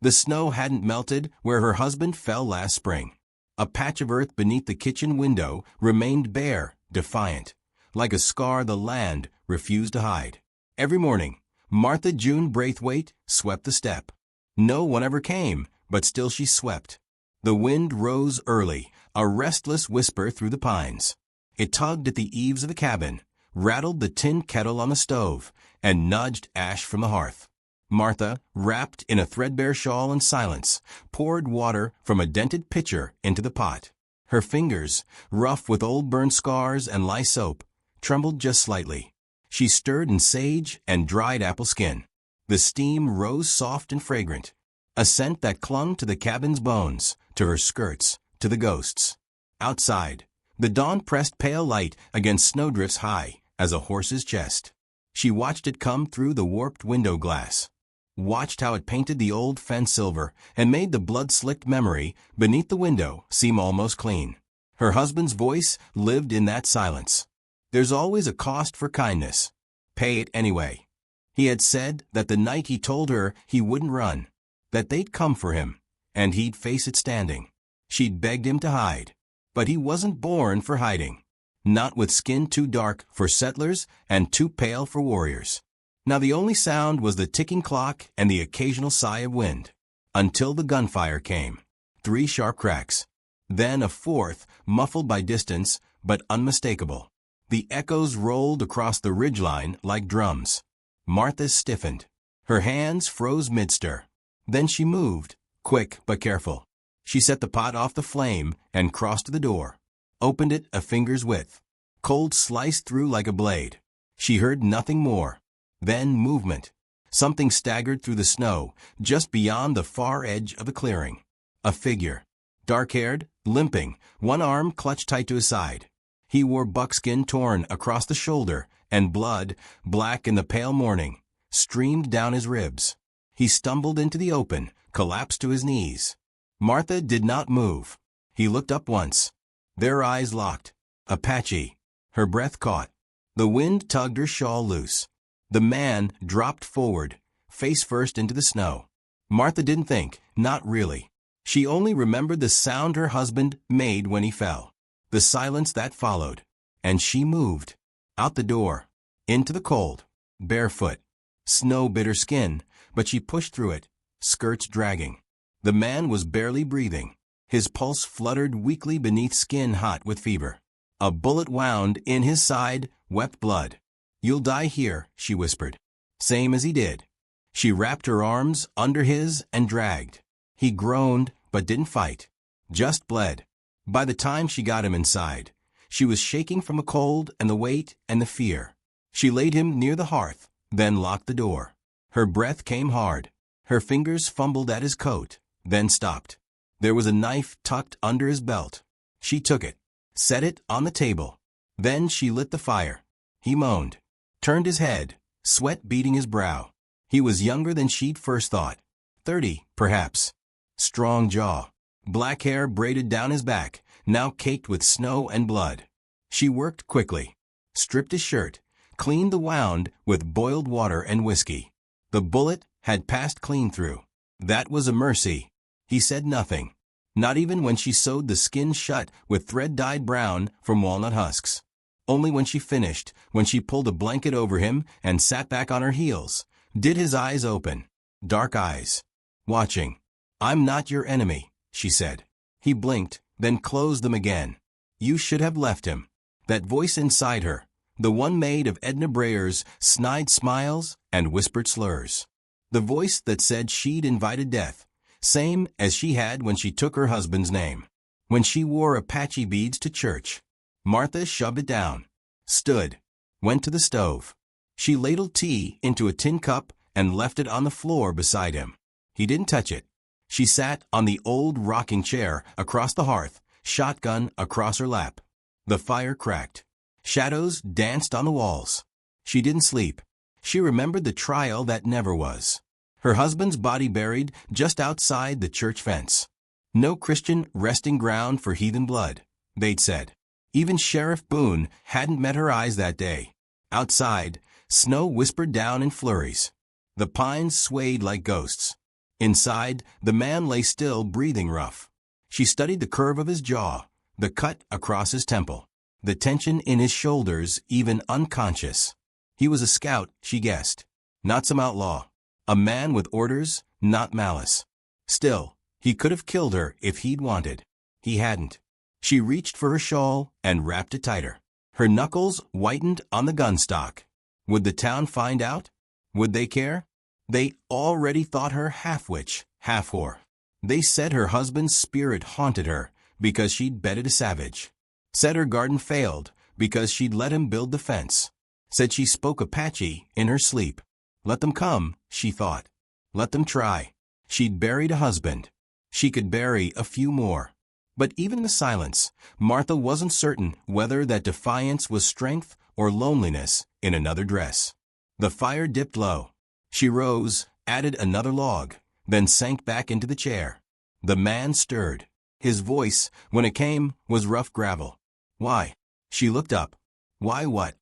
The snow hadn't melted where her husband fell last spring. A patch of earth beneath the kitchen window remained bare, defiant, like a scar the land refused to hide. Every morning, Martha June Braithwaite swept the step. No one ever came, but still she swept. The wind rose early, a restless whisper through the pines. It tugged at the eaves of the cabin, rattled the tin kettle on the stove, and nudged ash from the hearth. Martha, wrapped in a threadbare shawl in silence, poured water from a dented pitcher into the pot. Her fingers, rough with old burned scars and lye soap, trembled just slightly. She stirred in sage and dried apple skin. The steam rose soft and fragrant, a scent that clung to the cabin's bones, to her skirts, to the ghosts. Outside, the dawn pressed pale light against snowdrifts high as a horse's chest. She watched it come through the warped window glass, watched how it painted the old fence silver and made the blood-slicked memory beneath the window seem almost clean. Her husband's voice lived in that silence. There's always a cost for kindness. Pay it anyway. He had said that the night he told her he wouldn't run, that they'd come for him, and he'd face it standing. She'd begged him to hide, but he wasn't born for hiding. Not with skin too dark for settlers and too pale for warriors. Now the only sound was the ticking clock and the occasional sigh of wind. Until the gunfire came. 3 sharp cracks. Then a 4th, muffled by distance, but unmistakable. The echoes rolled across the ridgeline like drums. Martha stiffened. Her hands froze mid-stir. Then she moved, quick but careful. She set the pot off the flame and crossed to the door. Opened it a finger's width. Cold sliced through like a blade. She heard nothing more. Then movement. Something staggered through the snow, just beyond the far edge of the clearing. A figure. Dark-haired, limping, one arm clutched tight to his side. He wore buckskin torn across the shoulder, and blood, black in the pale morning, streamed down his ribs. He stumbled into the open, collapsed to his knees. Martha did not move. He looked up once. Their eyes locked. Apache. Her breath caught. The wind tugged her shawl loose. The man dropped forward, face first into the snow. Martha didn't think, not really. She only remembered the sound her husband made when he fell, the silence that followed. And she moved. Out the door. Into the cold. Barefoot. Snow bit her skin, but she pushed through it, skirts dragging. The man was barely breathing. His pulse fluttered weakly beneath skin hot with fever. A bullet wound in his side, wept blood. "You'll die here," she whispered. Same as he did. She wrapped her arms under his and dragged. He groaned, but didn't fight. Just bled. By the time she got him inside, she was shaking from the cold and the weight and the fear. She laid him near the hearth, then locked the door. Her breath came hard. Her fingers fumbled at his coat, then stopped. There was a knife tucked under his belt. She took it, set it on the table. Then she lit the fire. He moaned, turned his head, sweat beading his brow. He was younger than she'd first thought. 30, perhaps. Strong jaw. Black hair braided down his back, now caked with snow and blood. She worked quickly. Stripped his shirt, cleaned the wound with boiled water and whiskey. The bullet had passed clean through. That was a mercy. He said nothing. Not even when she sewed the skin shut with thread dyed brown from walnut husks. Only when she finished, when she pulled a blanket over him and sat back on her heels, did his eyes open. Dark eyes. Watching. "I'm not your enemy," she said. He blinked, then closed them again. You should have left him. That voice inside her, the one made of Edna Brayer's snide smiles and whispered slurs. The voice that said she'd invited death, same as she had when she took her husband's name. When she wore Apache beads to church. Martha shoved it down. Stood. Went to the stove. She ladled tea into a tin cup and left it on the floor beside him. He didn't touch it. She sat on the old rocking chair across the hearth, shotgun across her lap. The fire cracked. Shadows danced on the walls. She didn't sleep. She remembered the trial that never was. Her husband's body buried just outside the church fence. No Christian resting ground for heathen blood, they'd said. Even Sheriff Boone hadn't met her eyes that day. Outside, snow whispered down in flurries. The pines swayed like ghosts. Inside, the man lay still, breathing rough. She studied the curve of his jaw, the cut across his temple, the tension in his shoulders, even unconscious. He was a scout, she guessed. Not some outlaw. A man with orders, not malice. Still, he could have killed her if he'd wanted. He hadn't. She reached for her shawl and wrapped it tighter. Her knuckles whitened on the gun stock. Would the town find out? Would they care? They already thought her half-witch, half-whore. They said her husband's spirit haunted her because she'd bedded a savage. Said her garden failed because she'd let him build the fence. Said she spoke Apache in her sleep. Let them come, she thought. Let them try. She'd buried a husband. She could bury a few more. But even in the silence, Martha wasn't certain whether that defiance was strength or loneliness in another dress. The fire dipped low. She rose, added another log, then sank back into the chair. The man stirred. His voice, when it came, was rough gravel. Why? She looked up. Why what?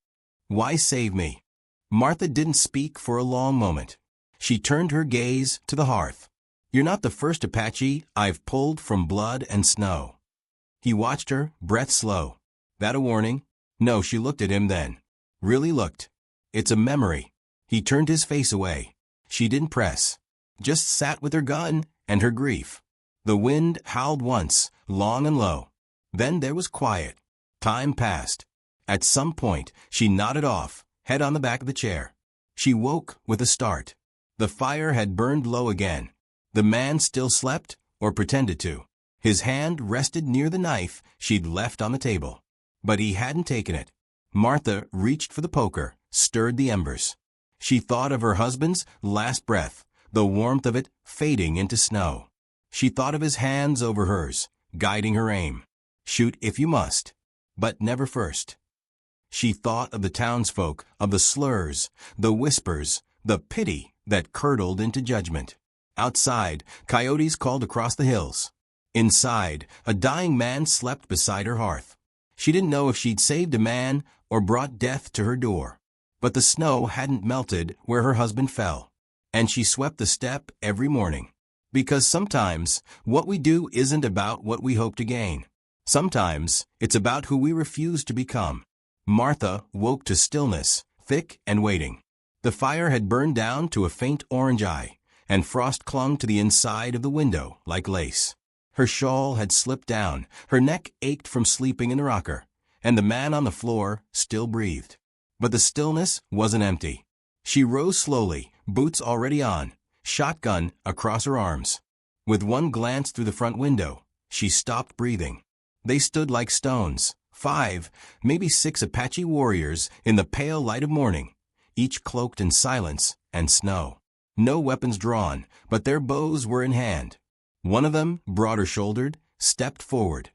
Why save me? Martha didn't speak for a long moment. She turned her gaze to the hearth. You're not the first Apache I've pulled from blood and snow. He watched her, breath slow. That a warning? No, she looked at him then. Really looked. It's a memory. He turned his face away. She didn't press. Just sat with her gun and her grief. The wind howled once, long and low. Then there was quiet. Time passed. At some point, she nodded off, head on the back of the chair. She woke with a start. The fire had burned low again. The man still slept, or pretended to. His hand rested near the knife she'd left on the table. But he hadn't taken it. Martha reached for the poker, stirred the embers. She thought of her husband's last breath, the warmth of it fading into snow. She thought of his hands over hers, guiding her aim. Shoot if you must, but never first. She thought of the townsfolk, of the slurs, the whispers, the pity that curdled into judgment. Outside, coyotes called across the hills. Inside, a dying man slept beside her hearth. She didn't know if she'd saved a man or brought death to her door. But the snow hadn't melted where her husband fell, and she swept the step every morning. Because sometimes what we do isn't about what we hope to gain. Sometimes it's about who we refuse to become. Martha woke to stillness, thick and waiting. The fire had burned down to a faint orange eye, and frost clung to the inside of the window like lace. Her shawl had slipped down, her neck ached from sleeping in the rocker, and the man on the floor still breathed. But the stillness wasn't empty. She rose slowly, boots already on, shotgun across her arms. With one glance through the front window, she stopped breathing. They stood like stones, 5, maybe 6 Apache warriors in the pale light of morning, each cloaked in silence and snow. No weapons drawn, but their bows were in hand. One of them, broader-shouldered, stepped forward.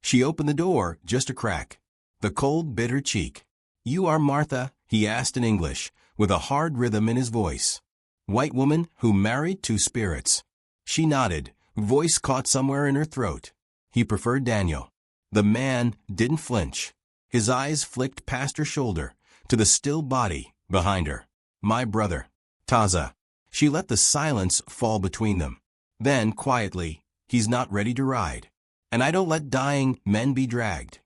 She opened the door just a crack. The cold bit her cheek. "You are Martha?" he asked in English, with a hard rhythm in his voice. "White woman who married 2 spirits." She nodded, voice caught somewhere in her throat. He preferred Daniel. The man didn't flinch. His eyes flicked past her shoulder, to the still body behind her. "My brother, Taza." She let the silence fall between them. Then, quietly, "He's not ready to ride. And I don't let dying men be dragged."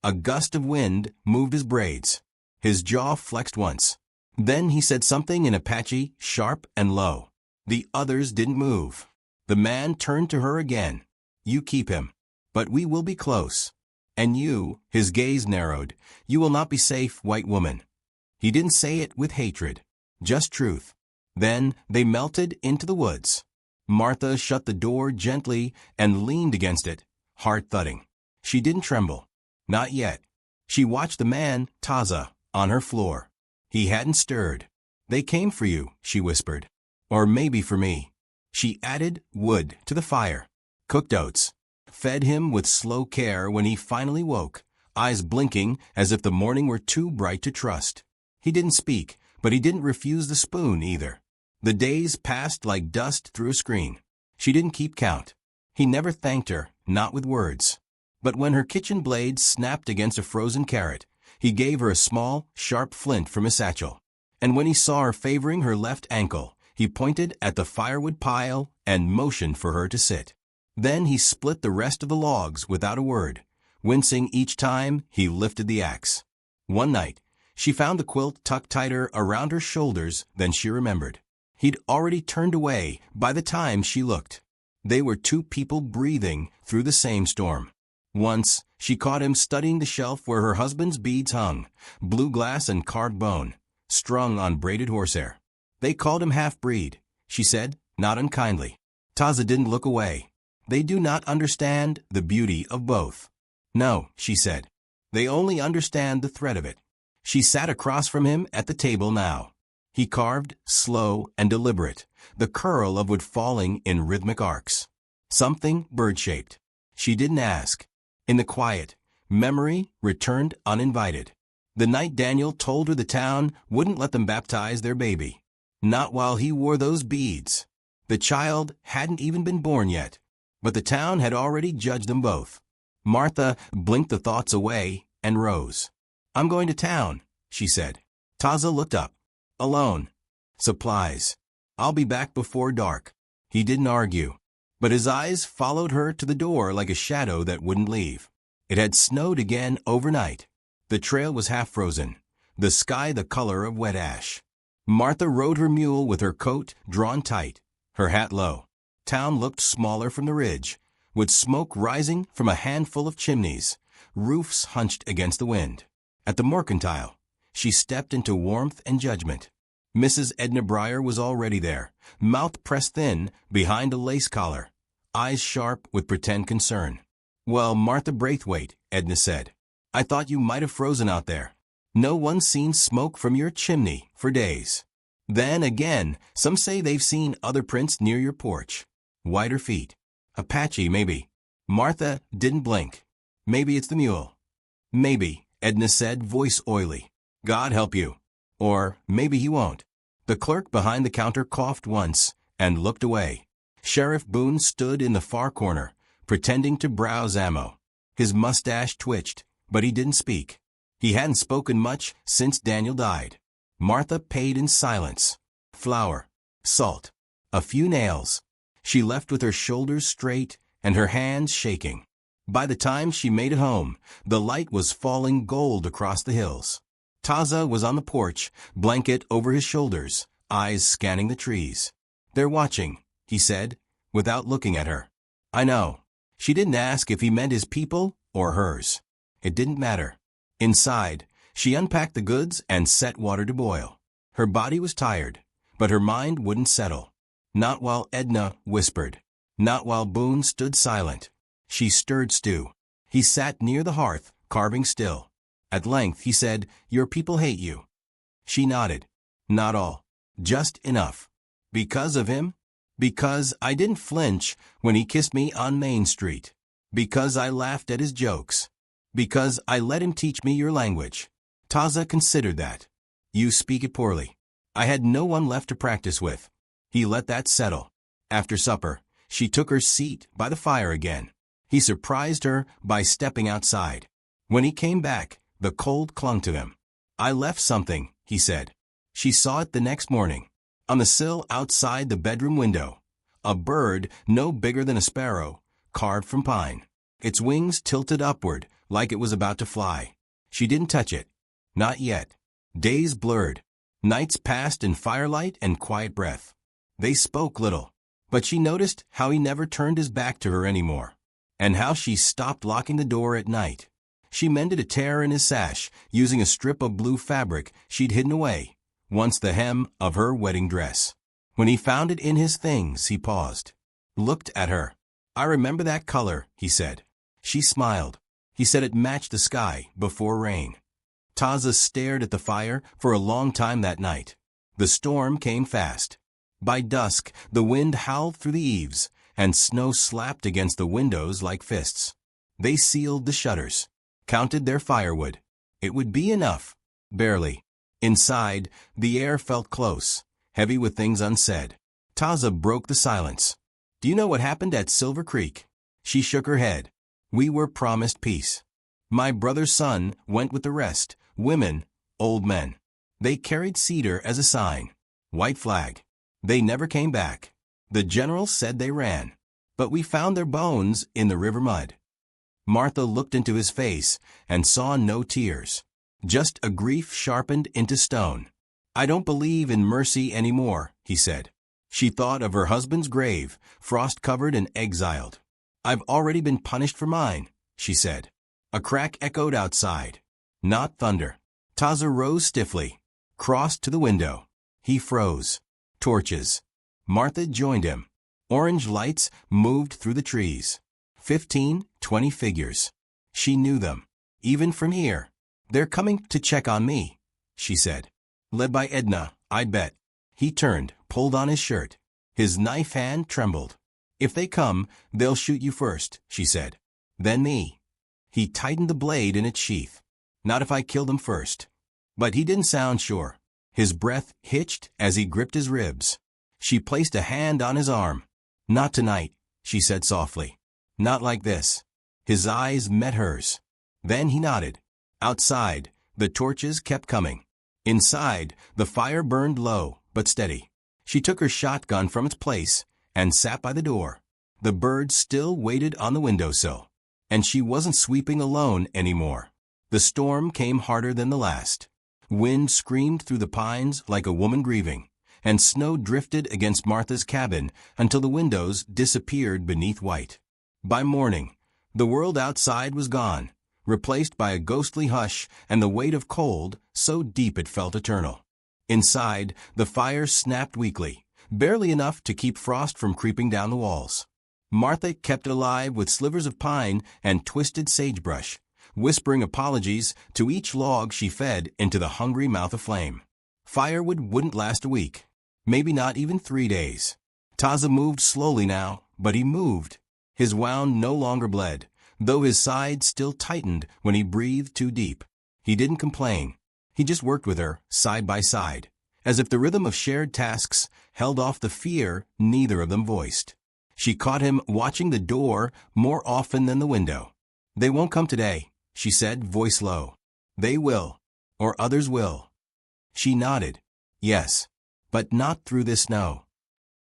A gust of wind moved his braids. His jaw flexed once. Then he said something in Apache, sharp and low. The others didn't move. The man turned to her again. "You keep him. But we will be close. And you," his gaze narrowed, "you will not be safe, white woman." He didn't say it with hatred, just truth. Then they melted into the woods. Martha shut the door gently and leaned against it, heart thudding. She didn't tremble. Not yet. She watched the man, Taza, on her floor. He hadn't stirred. "They came for you," she whispered. "Or maybe for me." She added wood to the fire, cooked oats, fed him with slow care when he finally woke, eyes blinking as if the morning were too bright to trust. He didn't speak, but he didn't refuse the spoon either. The days passed like dust through a screen. She didn't keep count. He never thanked her, not with words. But when her kitchen blade snapped against a frozen carrot, he gave her a small, sharp flint from his satchel. And when he saw her favoring her left ankle, he pointed at the firewood pile and motioned for her to sit. Then he split the rest of the logs without a word, wincing each time he lifted the axe. One night, she found the quilt tucked tighter around her shoulders than she remembered. He'd already turned away by the time she looked. They were two people breathing through the same storm. Once, she caught him studying the shelf where her husband's beads hung, blue glass and carved bone, strung on braided horsehair. They called him half-breed, she said, not unkindly. Taza didn't look away. They do not understand the beauty of both. No, she said. They only understand the threat of it. She sat across from him at the table now. He carved, slow and deliberate, the curl of wood falling in rhythmic arcs. Something bird-shaped. She didn't ask. In the quiet, memory returned uninvited. The night Daniel told her the town wouldn't let them baptize their baby. Not while he wore those beads. The child hadn't even been born yet, but the town had already judged them both. Martha blinked the thoughts away and rose. I'm going to town, she said. Taza looked up. Alone. Supplies. I'll be back before dark. He didn't argue, but his eyes followed her to the door like a shadow that wouldn't leave. It had snowed again overnight. The trail was half frozen, the sky the color of wet ash. Martha rode her mule with her coat drawn tight, her hat low. Town looked smaller from the ridge, with smoke rising from a handful of chimneys, roofs hunched against the wind. At the mercantile, she stepped into warmth and judgment. Mrs. Edna Breyer was already there, mouth pressed thin behind a lace collar, eyes sharp with pretend concern. Well, Martha Braithwaite, Edna said, I thought you might have frozen out there. No one's seen smoke from your chimney for days. Then again, some say they've seen other prints near your porch. Whiter feet. Apache, maybe. Martha didn't blink. Maybe it's the mule. Maybe, Edna said, voice oily. God help you. Or maybe he won't. The clerk behind the counter coughed once and looked away. Sheriff Boone stood in the far corner, pretending to browse ammo. His mustache twitched, but he didn't speak. He hadn't spoken much since Daniel died. Martha paid in silence. Flour, salt, a few nails. She left with her shoulders straight and her hands shaking. By the time she made it home, the light was falling gold across the hills. Taza was on the porch, blanket over his shoulders, eyes scanning the trees. They're watching, he said, without looking at her. I know. She didn't ask if he meant his people or hers. It didn't matter. Inside, she unpacked the goods and set water to boil. Her body was tired, but her mind wouldn't settle. Not while Edna whispered. Not while Boone stood silent. She stirred stew. He sat near the hearth, carving still. At length he said, Your people hate you. She nodded. Not all. Just enough. Because of him? Because I didn't flinch when he kissed me on Main Street. Because I laughed at his jokes. Because I let him teach me your language. Taza considered that. You speak it poorly. I had no one left to practice with. He let that settle. After supper, she took her seat by the fire again. He surprised her by stepping outside. When he came back, the cold clung to him. I left something, he said. She saw it the next morning. On the sill outside the bedroom window. A bird no bigger than a sparrow, carved from pine. Its wings tilted upward, like it was about to fly. She didn't touch it. Not yet. Days blurred. Nights passed in firelight and quiet breath. They spoke little, but she noticed how he never turned his back to her anymore, and how she stopped locking the door at night. She mended a tear in his sash, using a strip of blue fabric she'd hidden away, once the hem of her wedding dress. When he found it in his things, he paused, looked at her. I remember that color, he said. She smiled. He said it matched the sky before rain. Taza stared at the fire for a long time that night. The storm came fast. By dusk, the wind howled through the eaves, and snow slapped against the windows like fists. They sealed the shutters, counted their firewood. It would be enough. Barely. Inside, the air felt close, heavy with things unsaid. Taza broke the silence. Do you know what happened at Silver Creek? She shook her head. We were promised peace. My brother's son went with the rest, women, old men. They carried cedar as a sign. White flag. They never came back. The general said they ran, but we found their bones in the river mud. Martha looked into his face and saw no tears, just a grief sharpened into stone. I don't believe in mercy anymore, he said. She thought of her husband's grave, frost-covered and exiled. I've already been punished for mine, she said. A crack echoed outside. Not thunder. Taza rose stiffly, crossed to the window. He froze. Torches. Martha joined him. Orange lights moved through the trees. 15, 20 figures. She knew them, even from here. They're coming to check on me, she said. Led by Edna, I bet. He turned, pulled on his shirt. His knife hand trembled. If they come, they'll shoot you first, she said. Then me. He tightened the blade in its sheath. Not if I kill them first. But he didn't sound sure. His breath hitched as he gripped his ribs. She placed a hand on his arm. Not tonight, she said softly. Not like this. His eyes met hers. Then he nodded. Outside, the torches kept coming. Inside, the fire burned low, but steady. She took her shotgun from its place and sat by the door. The birds still waited on the windowsill. And she wasn't sweeping alone anymore. The storm came harder than the last. Wind screamed through the pines like a woman grieving, and snow drifted against Martha's cabin until the windows disappeared beneath white. By morning, the world outside was gone, replaced by a ghostly hush and the weight of cold so deep it felt eternal. Inside, the fire snapped weakly, barely enough to keep frost from creeping down the walls. Martha kept it alive with slivers of pine and twisted sagebrush, whispering apologies to each log she fed into the hungry mouth of flame. Firewood wouldn't last a week, maybe not even 3 days. Taza moved slowly now, but he moved. His wound no longer bled, though his side still tightened when he breathed too deep. He didn't complain. He just worked with her, side by side, as if the rhythm of shared tasks held off the fear neither of them voiced. She caught him watching the door more often than the window. They won't come today, she said, voice low. They will, or others will. She nodded. Yes, but not through this snow.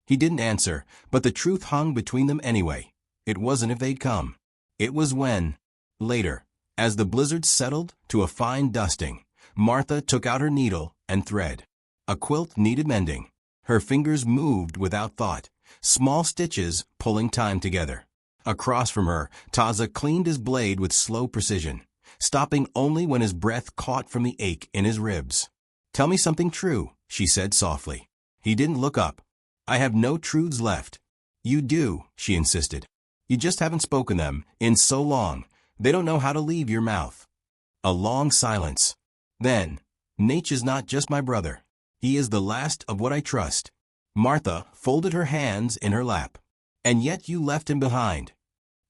He didn't answer, but the truth hung between them anyway. It wasn't if they'd come. It was when. Later, as the blizzard settled to a fine dusting, Martha took out her needle and thread. A quilt needed mending. Her fingers moved without thought, small stitches pulling time together. Across from her, Taza cleaned his blade with slow precision, stopping only when his breath caught from the ache in his ribs. Tell me something true, she said softly. He didn't look up. I have no truths left. You do, she insisted. You just haven't spoken them in so long. They don't know how to leave your mouth. A long silence. Then, Nate is not just my brother. He is the last of what I trust. Martha folded her hands in her lap. And yet you left him behind.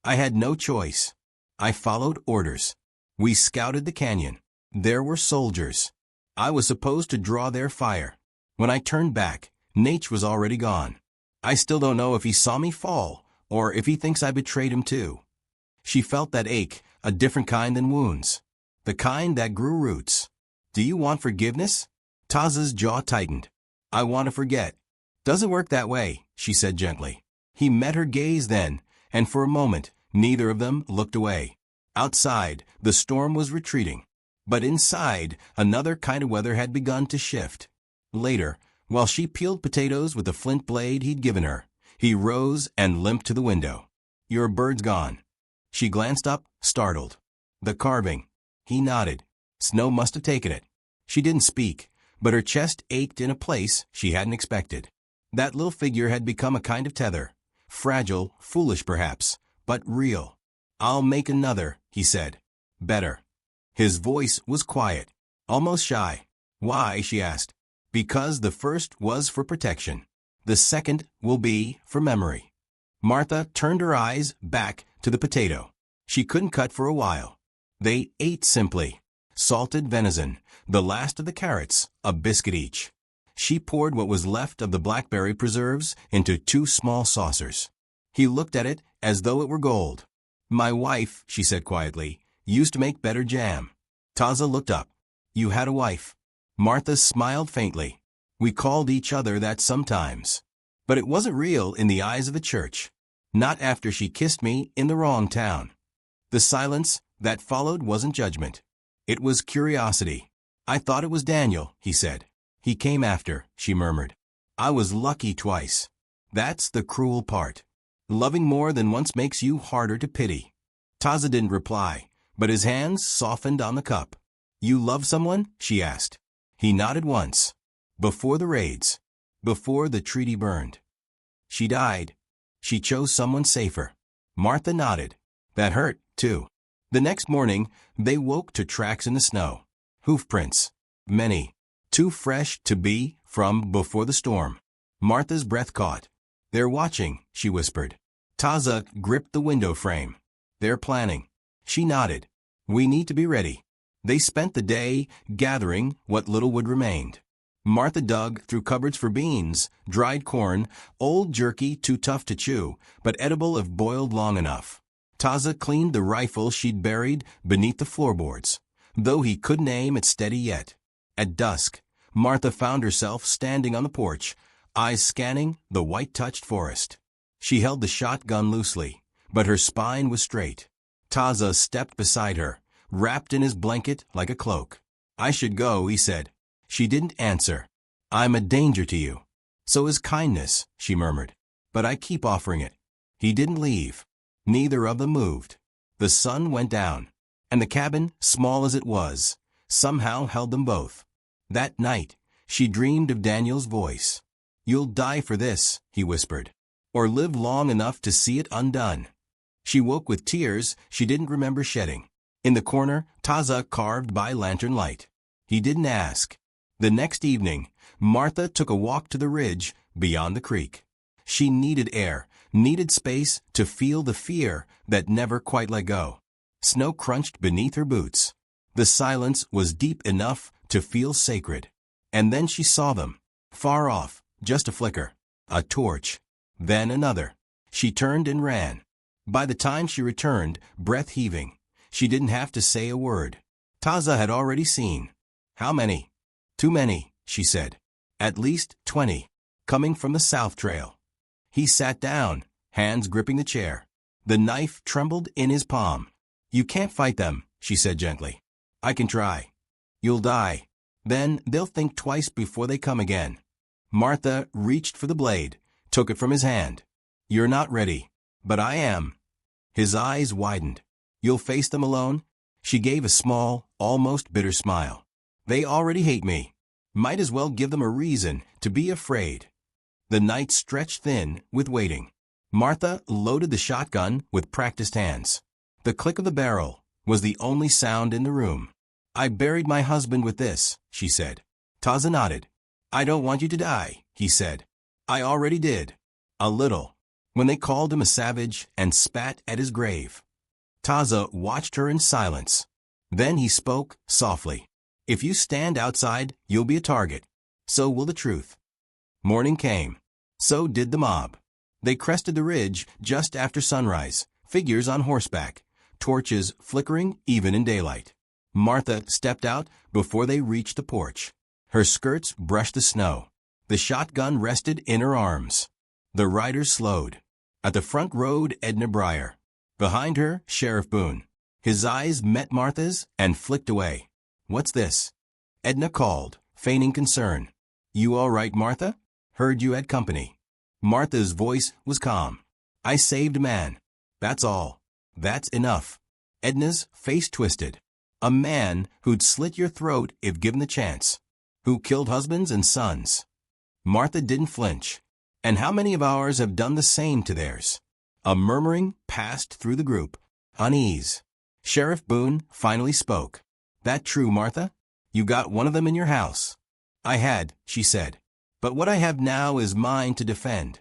I had no choice. I followed orders. We scouted the canyon. There were soldiers. I was supposed to draw their fire. When I turned back, Nate was already gone. I still don't know if he saw me fall, or if he thinks I betrayed him too. She felt that ache, a different kind than wounds. The kind that grew roots. Do you want forgiveness? Taza's jaw tightened. I want to forget. Doesn't work that way, she said gently. He met her gaze then, and for a moment, neither of them looked away. Outside, the storm was retreating. But inside, another kind of weather had begun to shift. Later, while she peeled potatoes with the flint blade he'd given her, he rose and limped to the window. Your bird's gone. She glanced up, startled. The carving. He nodded. Snow must have taken it. She didn't speak, but her chest ached in a place she hadn't expected. That little figure had become a kind of tether. Fragile, foolish perhaps, but real. I'll make another, he said. Better. His voice was quiet, almost shy. Why, she asked. Because the first was for protection. The second will be for memory. Martha turned her eyes back to the potato. She couldn't cut for a while. They ate simply. Salted venison, the last of the carrots, a biscuit each. She poured what was left of the blackberry preserves into 2 small saucers. He looked at it as though it were gold. My wife, she said quietly, used to make better jam. Taza looked up. You had a wife. Martha smiled faintly. We called each other that sometimes. But it wasn't real in the eyes of the church. Not after she kissed me in the wrong town. The silence that followed wasn't judgment. It was curiosity. I thought it was Daniel, he said. He came after, she murmured. I was lucky twice. That's the cruel part. Loving more than once makes you harder to pity. Taza didn't reply, but his hands softened on the cup. You love someone? She asked. He nodded once. Before the raids. Before the treaty burned. She died. She chose someone safer. Martha nodded. That hurt, too. The next morning, they woke to tracks in the snow. Hoofprints. Many. Too fresh to be from before the storm. Martha's breath caught. They're watching, she whispered. Taza gripped the window frame. They're planning. She nodded. We need to be ready. They spent the day gathering what little wood remained. Martha dug through cupboards for beans, dried corn, old jerky too tough to chew, but edible if boiled long enough. Taza cleaned the rifle she'd buried beneath the floorboards, though he couldn't aim it steady yet. At dusk, Martha found herself standing on the porch, eyes scanning the white-touched forest. She held the shotgun loosely, but her spine was straight. Taza stepped beside her, wrapped in his blanket like a cloak. I should go, he said. She didn't answer. I'm a danger to you. So is kindness, she murmured. But I keep offering it. He didn't leave. Neither of them moved. The sun went down, and the cabin, small as it was, somehow held them both. That night, she dreamed of Daniel's voice. You'll die for this, he whispered, or live long enough to see it undone. She woke with tears she didn't remember shedding. In the corner, Taza carved by lantern light. He didn't ask. The next evening, Martha took a walk to the ridge beyond the creek. She needed air, needed space to feel the fear that never quite let go. Snow crunched beneath her boots. The silence was deep enough to feel sacred. And then she saw them. Far off, just a flicker. A torch. Then another. She turned and ran. By the time she returned, breath heaving, she didn't have to say a word. Taza had already seen. How many? Too many, she said. At least 20. Coming from the South Trail. He sat down, hands gripping the chair. The knife trembled in his palm. You can't fight them, she said gently. I can try. You'll die. Then they'll think twice before they come again. Martha reached for the blade, took it from his hand. You're not ready. But I am. His eyes widened. You'll face them alone? She gave a small, almost bitter smile. They already hate me. Might as well give them a reason to be afraid. The night stretched thin with waiting. Martha loaded the shotgun with practiced hands. The click of the barrel was the only sound in the room. I buried my husband with this, she said. Taza nodded. I don't want you to die, he said. I already did. A little. When they called him a savage and spat at his grave. Taza watched her in silence. Then he spoke softly. If you stand outside, you'll be a target. So will the truth. Morning came. So did the mob. They crested the ridge just after sunrise, figures on horseback, torches flickering even in daylight. Martha stepped out before they reached the porch. Her skirts brushed the snow. The shotgun rested in her arms. The riders slowed. At the front rode Edna Breyer. Behind her, Sheriff Boone. His eyes met Martha's and flicked away. What's this? Edna called, feigning concern. You all right, Martha? Heard you had company. Martha's voice was calm. I saved a man. That's all. That's enough. Edna's face twisted. A man who'd slit your throat if given the chance. Who killed husbands and sons. Martha didn't flinch. And how many of ours have done the same to theirs? A murmuring passed through the group. Unease. Sheriff Boone finally spoke. That true, Martha? You got one of them in your house. I had, she said. But what I have now is mine to defend.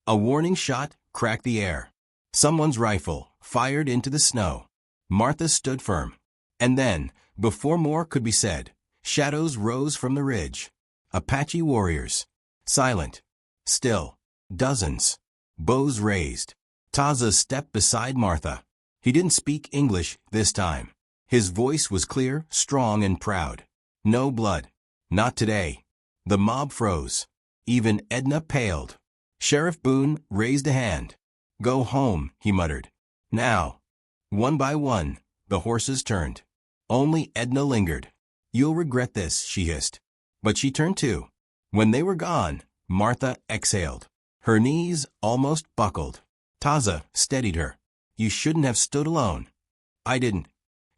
A warning shot cracked the air. Someone's rifle fired into the snow. Martha stood firm. And then, before more could be said, shadows rose from the ridge. Apache warriors. Silent. Still. Dozens. Bows raised. Taza stepped beside Martha. He didn't speak English this time. His voice was clear, strong, and proud. No blood. Not today. The mob froze. Even Edna paled. Sheriff Boone raised a hand. "Go home," he muttered. "Now." One by one, the horses turned. Only Edna lingered. "You'll regret this," she hissed. But she turned too. When they were gone, Martha exhaled. Her knees almost buckled. Taza steadied her. "You shouldn't have stood alone." "I didn't."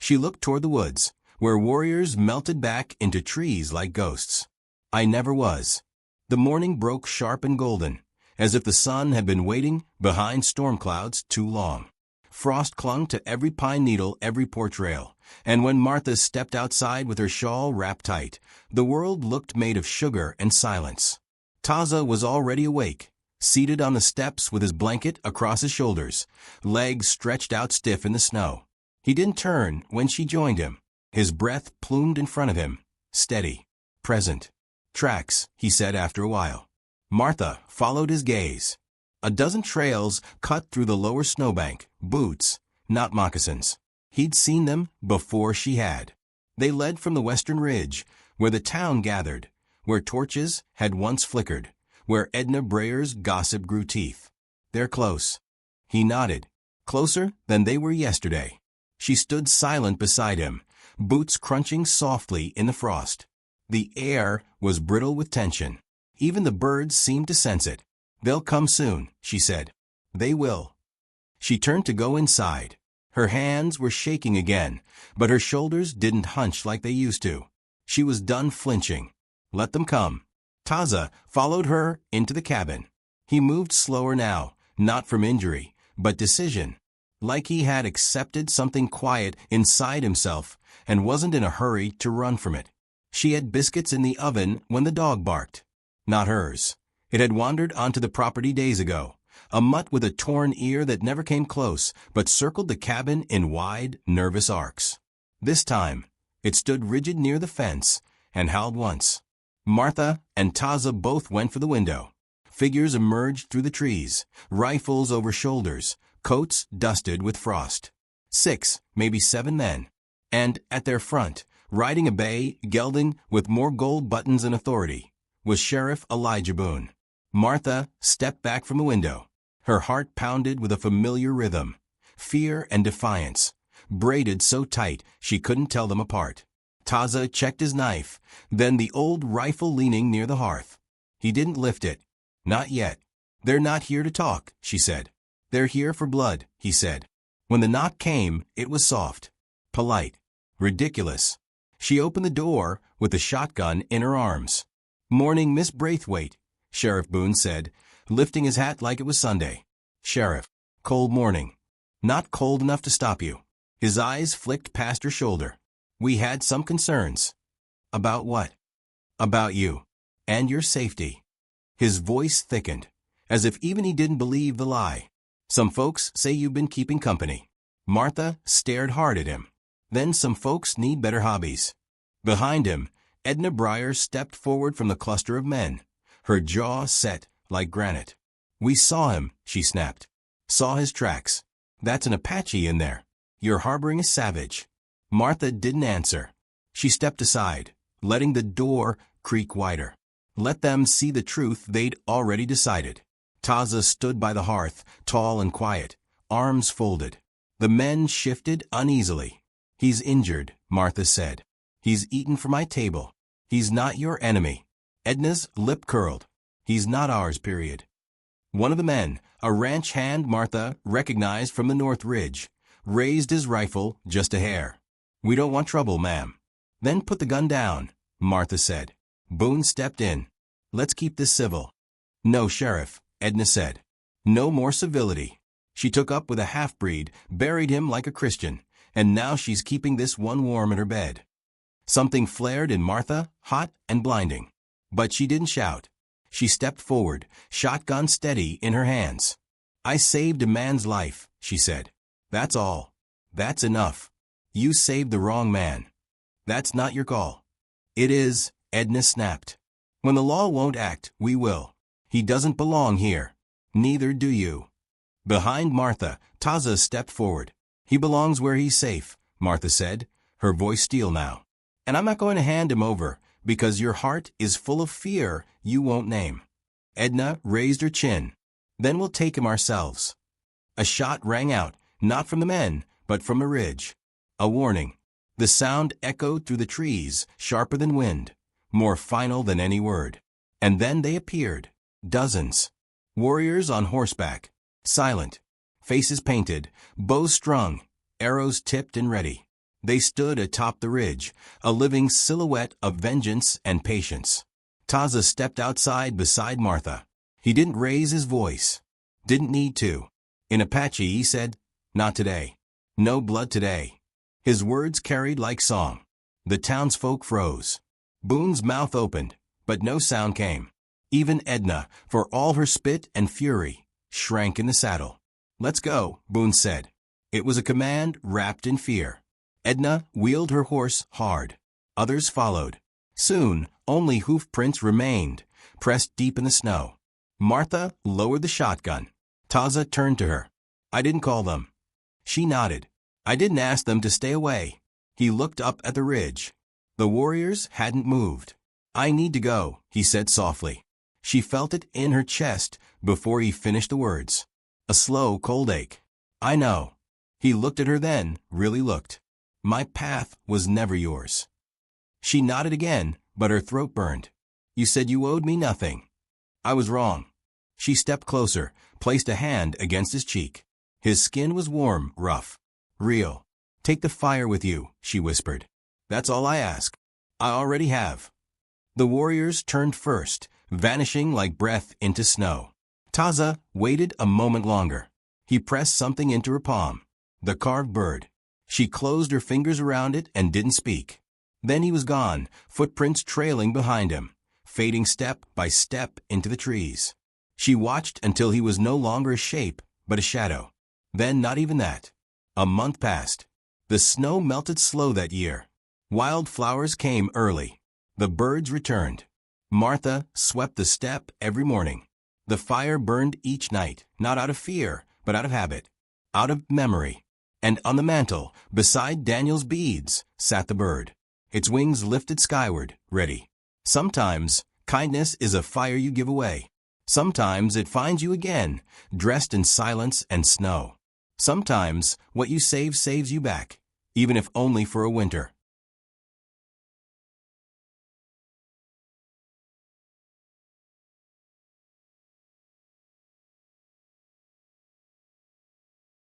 She looked toward the woods, where warriors melted back into trees like ghosts. "I never was." The morning broke sharp and golden, as if the sun had been waiting behind storm clouds too long. Frost clung to every pine needle, every porch rail, and when Martha stepped outside with her shawl wrapped tight, the world looked made of sugar and silence. Taza was already awake, seated on the steps with his blanket across his shoulders, legs stretched out stiff in the snow. He didn't turn when she joined him, his breath plumed in front of him, steady, present. "Tracks," he said after a while. Martha followed his gaze. A dozen trails cut through the lower snowbank, boots, not moccasins. He'd seen them before she had. They led from the western ridge, where the town gathered, where torches had once flickered, where Edna Brayer's gossip grew teeth. "They're close." He nodded. "Closer than they were yesterday." She stood silent beside him, boots crunching softly in the frost. The air was brittle with tension. Even the birds seemed to sense it. "They'll come soon," she said. "They will." She turned to go inside. Her hands were shaking again, but her shoulders didn't hunch like they used to. She was done flinching. Let them come. Taza followed her into the cabin. He moved slower now, not from injury, but decision, like he had accepted something quiet inside himself and wasn't in a hurry to run from it. She had biscuits in the oven when the dog barked. Not hers. It had wandered onto the property days ago, a mutt with a torn ear that never came close, but circled the cabin in wide, nervous arcs. This time, it stood rigid near the fence and howled once. Martha and Taza both went for the window. Figures emerged through the trees, rifles over shoulders, coats dusted with frost. 6, maybe 7 men. And at their front, riding a bay, gelding with more gold buttons and authority, was Sheriff Elijah Boone. Martha stepped back from the window. Her heart pounded with a familiar rhythm. Fear and defiance, braided so tight she couldn't tell them apart. Taza checked his knife, then the old rifle leaning near the hearth. He didn't lift it. "Not yet." "They're not here to talk," she said. "They're here for blood," he said. When the knock came, it was soft, polite, ridiculous. She opened the door with the shotgun in her arms. "Morning, Miss Braithwaite," Sheriff Boone said, lifting his hat like it was Sunday. "Sheriff, cold morning." "Not cold enough to stop you." His eyes flicked past her shoulder. "We had some concerns." "About what?" "About you. And your safety." His voice thickened, as if even he didn't believe the lie. "Some folks say you've been keeping company." Martha stared hard at him. "Then some folks need better hobbies." Behind him, Edna Breyer stepped forward from the cluster of men, her jaw set like granite. "We saw him," she snapped. "Saw his tracks. That's an Apache in there. You're harboring a savage." Martha didn't answer. She stepped aside, letting the door creak wider. Let them see the truth they'd already decided. Taza stood by the hearth, tall and quiet, arms folded. The men shifted uneasily. "He's injured," Martha said. "He's eaten from my table. He's not your enemy." Edna's lip curled. "He's not ours, period." One of the men, a ranch hand Martha recognized from the North Ridge, raised his rifle just a hair. "We don't want trouble, ma'am." "Then put the gun down," Martha said. Boone stepped in. "Let's keep this civil." "No, Sheriff," Edna said. "No more civility." She took up with a half-breed, buried him like a Christian, and now she's keeping this one warm in her bed. Something flared in Martha, hot and blinding. But she didn't shout. She stepped forward, shotgun steady in her hands. "I saved a man's life," she said. "That's all. That's enough. You saved the wrong man. That's not your call." "It is," Edna snapped. "When the law won't act, we will. He doesn't belong here. Neither do you." Behind Martha, Taza stepped forward. "He belongs where he's safe," Martha said, her voice steel now. "And I'm not going to hand him over, because your heart is full of fear you won't name." Edna raised her chin. Then we'll take him ourselves. A shot rang out, not from the men, but from a ridge. A warning. The sound echoed through the trees, sharper than wind, more final than any word. And then they appeared. Dozens. Warriors on horseback. Silent. Faces painted, bows strung, arrows tipped and ready. They stood atop the ridge, a living silhouette of vengeance and patience. Taza stepped outside beside Martha. He didn't raise his voice. Didn't need to. In Apache, he said, "Not today. No blood today." His words carried like song. The townsfolk froze. Boone's mouth opened, but no sound came. Even Edna, for all her spit and fury, shrank in the saddle. "Let's go," Boone said. It was a command wrapped in fear. Edna wheeled her horse hard. Others followed. Soon, only hoof prints remained, pressed deep in the snow. Martha lowered the shotgun. Taza turned to her. "I didn't call them." She nodded. "I didn't ask them to stay away." He looked up at the ridge. The warriors hadn't moved. "I need to go," he said softly. She felt it in her chest before he finished the words. A slow, cold ache. "I know." He looked at her then, really looked. "My path was never yours." She nodded again, but her throat burned. "You said you owed me nothing." "I was wrong." She stepped closer, placed a hand against his cheek. His skin was warm, rough. "Real. Take the fire with you," she whispered. "That's all I ask. I already have." The warriors turned first, vanishing like breath into snow. Taza waited a moment longer. He pressed something into her palm. The carved bird. She closed her fingers around it and didn't speak. Then he was gone, footprints trailing behind him, fading step by step into the trees. She watched until he was no longer a shape, but a shadow. Then not even that. A month passed. The snow melted slow that year. Wild flowers came early. The birds returned. Martha swept the steppe every morning. The fire burned each night, not out of fear, but out of habit, out of memory. And on the mantel, beside Daniel's beads, sat the bird, its wings lifted skyward, ready. Sometimes, kindness is a fire you give away. Sometimes it finds you again, dressed in silence and snow. Sometimes, what you save saves you back, even if only for a winter.